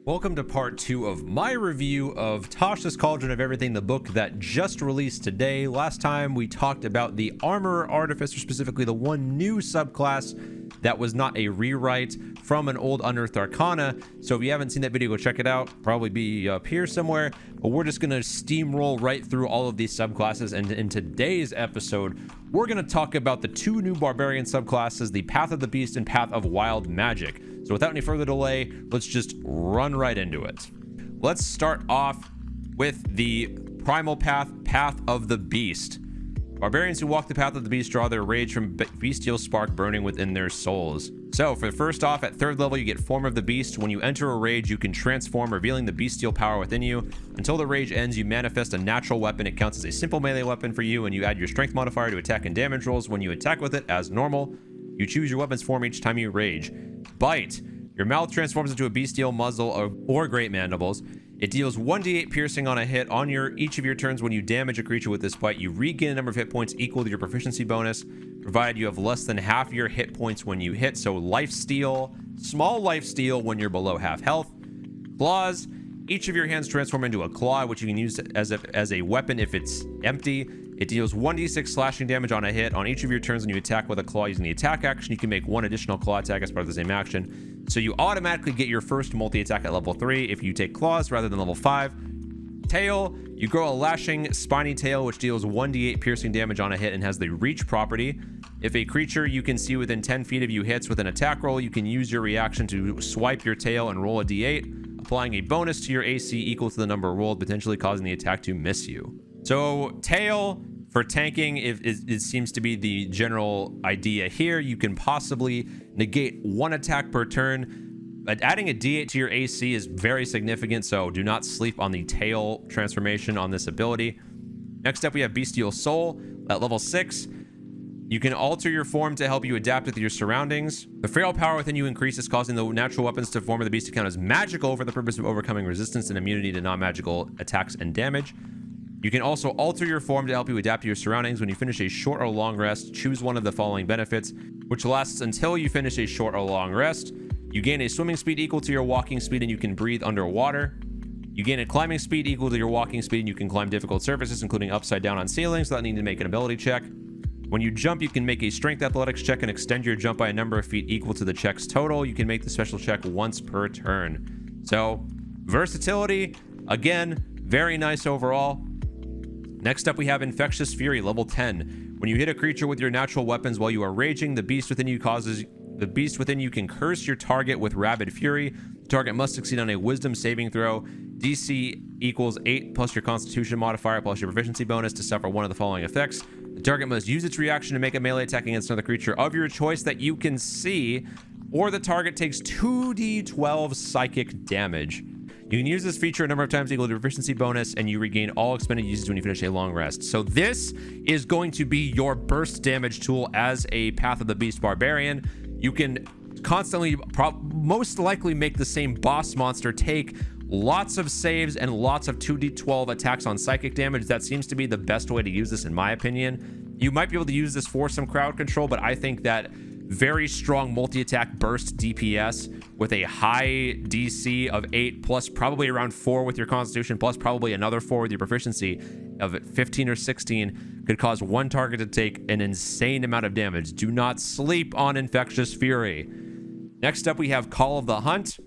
Welcome to part 2 of my review of Tasha's Cauldron of Everything, the book that just released today. Last time we talked about the Armorer Artificer, specifically the one new subclass that was not a rewrite from an old Unearthed Arcana. So if you haven't seen that video, go check it out. Probably be up here somewhere. But we're just going to steamroll right through all of these subclasses. And in today's episode, we're going to talk about the two new Barbarian subclasses, the Path of the Beast and Path of Wild Magic. So without any further delay, let's just run right into it. Let's start off with the Primal Path, Path of the Beast. Barbarians who walk the Path of the Beast draw their rage from bestial spark burning within their souls. So for first off, at 3rd level, you get Form of the Beast. When you enter a rage, you can transform, revealing the bestial power within you. Until the rage ends, you manifest a natural weapon. It counts as a simple melee weapon for you, and you add your strength modifier to attack and damage rolls. When you attack with it as normal, you choose your weapon's form each time you rage. Bite. Your mouth transforms into a bestial muzzle or great mandibles. It deals 1d8 piercing on a hit on each of your turns. When you damage a creature with this bite, you regain a number of hit points equal to your proficiency bonus, provided you have less than half your hit points when you hit. So life steal, small life steal when you're below half health. Claws. Each of your hands transform into a claw, which you can use as a weapon if it's empty. It deals 1d6 slashing damage on a hit on each of your turns when you attack with a claw using the attack action. You can make one additional claw attack as part of the same action. So you automatically get your first multi-attack at level 3 if you take claws rather than level 5. Tail. You grow a lashing, spiny tail, which deals 1d8 piercing damage on a hit and has the reach property. If a creature you can see within 10 feet of you hits with an attack roll, you can use your reaction to swipe your tail and roll a d8, applying a bonus to your AC equal to the number rolled, potentially causing the attack to miss you. So tail for tanking, it seems to be the general idea here. You can possibly negate one attack per turn. But adding a d8 to your AC is very significant, so do not sleep on the tail transformation on this ability. Next up, we have Beastial Soul at level 6. You can alter your form to help you adapt with your surroundings. The frail power within you increases, causing the natural weapons to form of the beast to count as magical for the purpose of overcoming resistance and immunity to non-magical attacks and damage. You can also alter your form to help you adapt to your surroundings. When you finish a short or long rest, choose one of the following benefits, which lasts until you finish a short or long rest. You gain a swimming speed equal to your walking speed, and you can breathe underwater. You gain a climbing speed equal to your walking speed, and you can climb difficult surfaces, including upside down on ceilings, without needing to make an ability check. When you jump, you can make a strength athletics check and extend your jump by a number of feet equal to the check's total. You can make the special check once per turn. So, versatility, again, very nice overall. Next up, we have Infectious Fury, level 10. When you hit a creature with your natural weapons while you are raging, the beast within you can curse your target with Rabid Fury. The target must succeed on a Wisdom saving throw. DC equals 8 plus your Constitution modifier plus your proficiency bonus to suffer one of the following effects. The target must use its reaction to make a melee attack against another creature of your choice that you can see, or the target takes 2d12 psychic damage. You can use this feature a number of times equal to proficiency bonus, and you regain all expended uses when you finish a long rest. So this is going to be your burst damage tool as a Path of the Beast Barbarian. You can constantly, most likely make the same boss monster take lots of saves and lots of 2d12 attacks on psychic damage. That seems to be the best way to use this, in my opinion. You might be able to use this for some crowd control, but I think that very strong multi-attack burst DPS with a high DC of 8 plus probably around 4 with your Constitution plus probably another 4 with your proficiency of 15 or 16 could cause one target to take an insane amount of damage. Do not sleep on Infectious Fury. Next up, we have Call of the Hunt.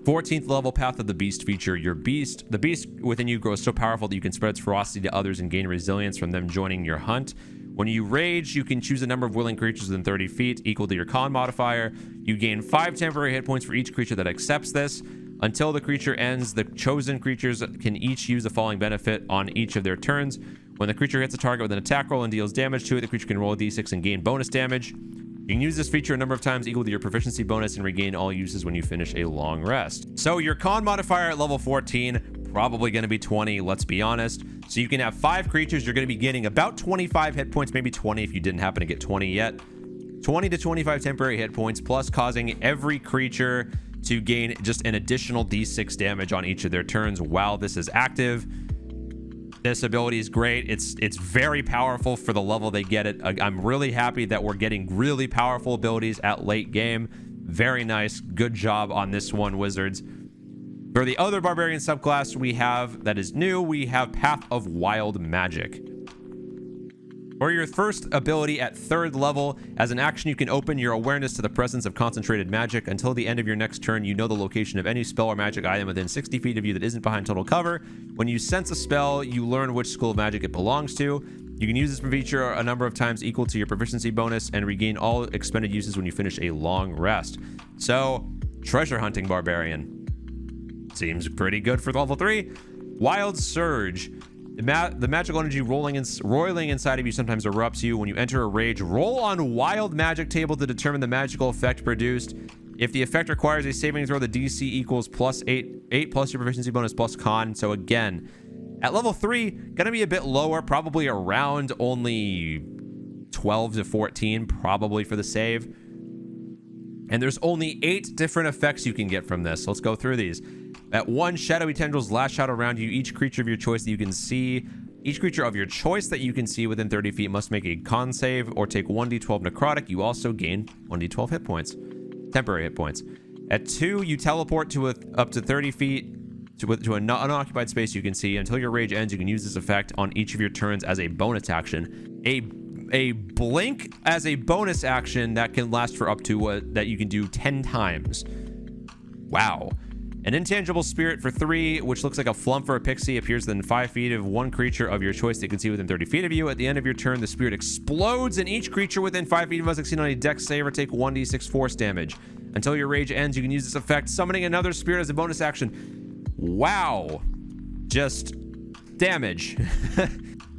14th level Path of the Beast feature. The beast within you grows so powerful that you can spread its ferocity to others and gain resilience from them joining your hunt. When you rage, you can choose a number of willing creatures within 30 feet equal to your con modifier. You gain 5 temporary hit points for each creature that accepts this. Until the creature ends, the chosen creatures can each use the following benefit on each of their turns. When the creature hits a target with an attack roll and deals damage to it, the creature can roll a d6 and gain bonus damage. You can use this feature a number of times equal to your proficiency bonus and regain all uses when you finish a long rest. So your con modifier at level 14, probably going to be 20, let's be honest. So you can have 5 creatures. You're going to be getting about 25 hit points, maybe 20 if you didn't happen to get 20 yet. 20 to 25 temporary hit points, plus causing every creature to gain just an additional d6 damage on each of their turns while this is active. This ability is great. It's very powerful for the level they get it. I'm really happy that we're getting really powerful abilities at late game. Very nice. Good job on this one, Wizards. For the other Barbarian subclass we have that is new, we have Path of Wild Magic. For your first ability at 3rd level, as an action you can open your awareness to the presence of concentrated magic. Until the end of your next turn, you know the location of any spell or magic item within 60 feet of you that isn't behind total cover. When you sense a spell, you learn which school of magic it belongs to. You can use this feature a number of times equal to your proficiency bonus and regain all expended uses when you finish a long rest. So, treasure hunting Barbarian. Seems pretty good for level 3. Wild Surge. The magical energy roiling inside of you sometimes erupts you. When you enter a rage, roll on Wild Magic table to determine the magical effect produced. If the effect requires a saving throw, the DC equals +8 plus your proficiency bonus plus con. So again, at level 3, gonna be a bit lower, probably around only 12 to 14, probably for the save. And there's only 8 different effects you can get from this. So let's go through these. At 1, shadowy tendrils lash out around you. Each creature of your choice that you can see within 30 feet must make a con save or take 1d12 necrotic. You also gain 1d12 hit points, temporary hit points. At 2, you teleport to up to 30 feet to an unoccupied space you can see. Until your rage ends, you can use this effect on each of your turns as a bonus action. A blink as a bonus action that can last for up to that you can do 10 times. Wow. An Intangible Spirit for 3, which looks like a flump for a pixie, appears within 5 feet of one creature of your choice that you can see within 30 feet of you. At the end of your turn, the spirit explodes, and each creature within 5 feet must succeed on a dex save or take 1d6 force damage. Until your rage ends, you can use this effect, summoning another spirit as a bonus action. Wow. Just damage.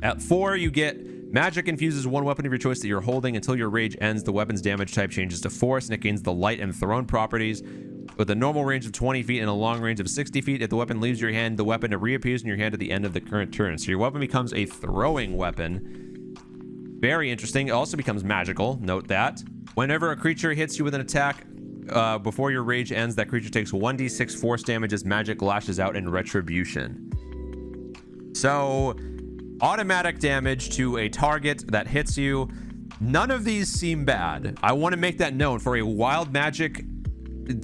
At 4, you get magic infuses one weapon of your choice that you're holding. Until your rage ends, the weapon's damage type changes to force, and it gains the light and thrown properties. With a normal range of 20 feet and a long range of 60 feet, if the weapon leaves your hand, the weapon reappears in your hand at the end of the current turn. So your weapon becomes a throwing weapon. Very interesting. It also becomes magical. Note that. Whenever a creature hits you with an attack before your rage ends, that creature takes 1d6 force damage as magic lashes out in retribution. So, automatic damage to a target that hits you. None of these seem bad. I want to make that known. For a wild magic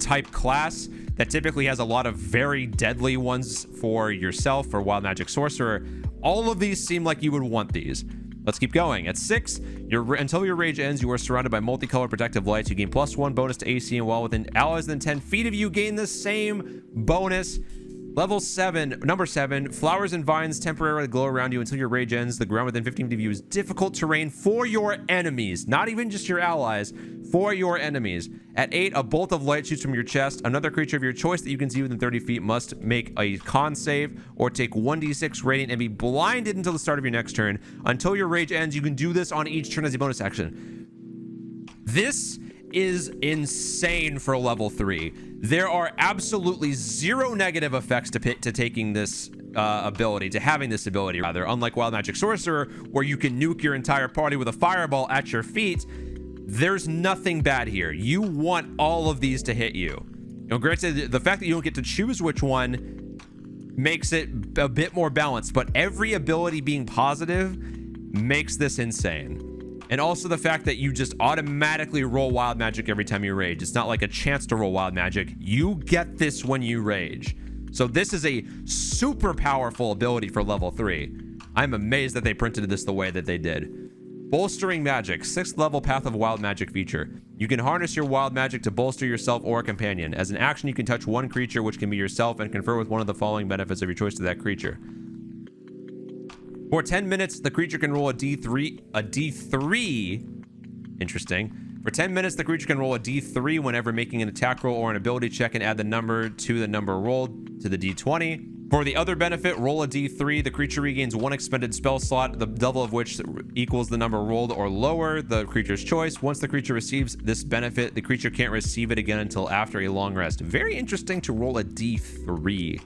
type class that typically has a lot of very deadly ones for yourself, for wild magic sorcerer, all of these seem like you would want these. Let's keep going. At 6, until your rage ends, you are surrounded by multicolored protective lights. You gain +1 bonus to AC, and while within allies within 10 feet of you, gain the same bonus. Level 7, number 7, flowers and vines temporarily glow around you until your rage ends. The ground within 15 feet of you is difficult terrain for your enemies, not even just your allies, for your enemies. At 8, a bolt of light shoots from your chest. Another creature of your choice that you can see within 30 feet must make a con save or take 1d6 radiant and be blinded until the start of your next turn. Until your rage ends, you can do this on each turn as a bonus action. This is insane for level 3. There are absolutely 0 negative effects to taking this ability, to having this ability rather, unlike Wild Magic Sorcerer, where you can nuke your entire party with a fireball at your feet. There's nothing bad here. You want all of these to hit you. Now, granted, the fact that you don't get to choose which one makes it a bit more balanced, but every ability being positive makes this insane. And also the fact that you just automatically roll wild magic every time you rage. It's not like a chance to roll wild magic. You get this when you rage. So this is a super powerful ability for level 3. I'm amazed that they printed this the way that they did. Bolstering Magic, 6th level Path of Wild Magic feature. You can harness your wild magic to bolster yourself or a companion. As an action, you can touch one creature, which can be yourself, and confer with one of the following benefits of your choice to that creature. For 10 minutes, the creature can roll a D3. Interesting. For 10 minutes, the creature can roll a D3 whenever making an attack roll or an ability check and add the number to the number rolled to the D20. For the other benefit, roll a D3. The creature regains 1 expended spell slot, the double of which equals the number rolled or lower, the creature's choice. Once the creature receives this benefit, the creature can't receive it again until after a long rest. Very interesting to roll a D3.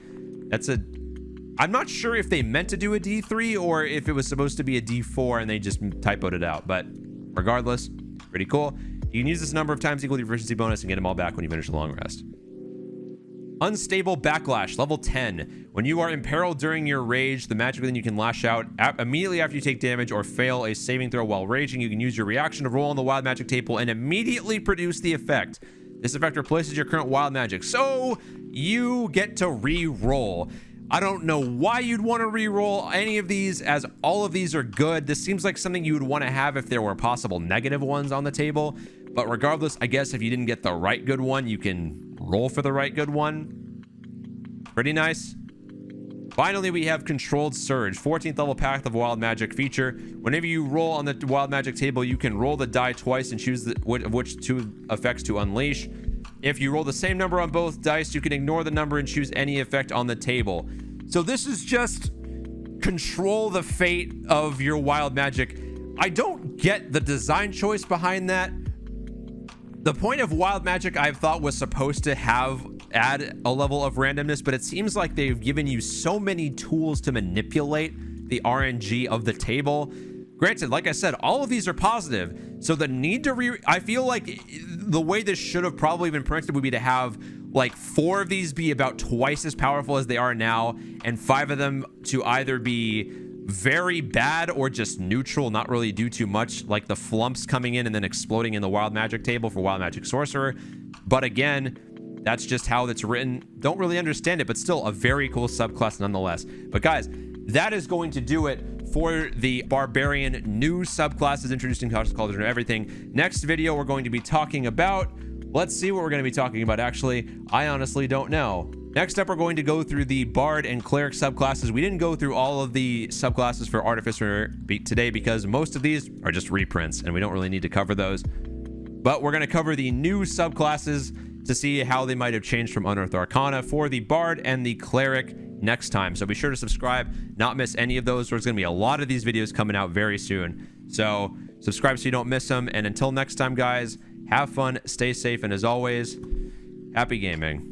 I'm not sure if they meant to do a D3 or if it was supposed to be a D4 and they just typoed it out, but regardless, pretty cool. You can use this number of times equal to your proficiency bonus and get them all back when you finish a long rest. Unstable Backlash, level 10. When you are imperiled during your rage, the magic within you can lash out immediately after you take damage or fail a saving throw while raging. You can use your reaction to roll on the wild magic table and immediately produce the effect. This effect replaces your current wild magic. So you get to re-roll. I don't know why you'd want to re-roll any of these, as all of these are good. This seems like something you would want to have if there were possible negative ones on the table. But regardless, I guess if you didn't get the right good one, you can roll for the right good one. Pretty nice. Finally, we have Controlled Surge, 14th level Path of Wild Magic feature. Whenever you roll on the Wild Magic table, you can roll the die twice and choose which two effects to unleash. If you roll the same number on both dice, you can ignore the number and choose any effect on the table. So this is just control the fate of your Wild Magic. I don't get the design choice behind that. The point of Wild Magic, I thought, was supposed to add a level of randomness, but it seems like they've given you so many tools to manipulate the RNG of the table. Granted, like I said, all of these are positive, so the need to I feel like the way this should have probably been printed would be to have like 4 of these be about twice as powerful as they are now, and 5 of them to either be very bad or just neutral, not really do too much, like the flumps coming in and then exploding in the Wild Magic table for Wild Magic Sorcerer. But again, that's just how it's written. Don't really understand it, but still a very cool subclass nonetheless. But guys, that is going to do it for the Barbarian new subclasses introducing Tasha's Cauldron and everything. Next video, we're going to be talking about, let's see what we're going to be talking about. Actually, I honestly don't know. Next up, we're going to go through the Bard and Cleric subclasses. We didn't go through all of the subclasses for Artificer today because most of these are just reprints and we don't really need to cover those. But we're going to cover the new subclasses to see how they might have changed from Unearthed Arcana for the Bard and the Cleric next time. So be sure to subscribe, not miss any of those. There's going to be a lot of these videos coming out very soon. So subscribe so you don't miss them. And until next time, guys, have fun, stay safe, and as always, happy gaming.